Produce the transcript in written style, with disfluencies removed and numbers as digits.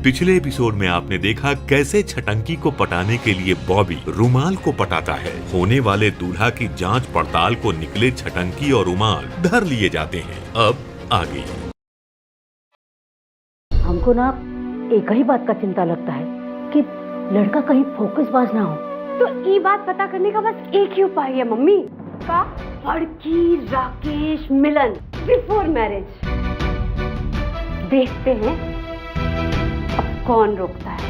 पिछले एपिसोड में आपने देखा कैसे छटंकी को पटाने के लिए बॉबी रुमाल को पटाता है। होने वाले दूल्हा की जांच पड़ताल को निकले छटंकी और रुमाल धर लिए जाते हैं। अब आगे हमको ना एक ही बात का चिंता लगता है कि लड़का कहीं फोकस बाज ना हो। तो ये बात पता करने का बस एक ही उपाय है मम्मी का, फड़की राकेश मिलन बिफोर मैरिज। देखते हैं अब कौन रोकता है।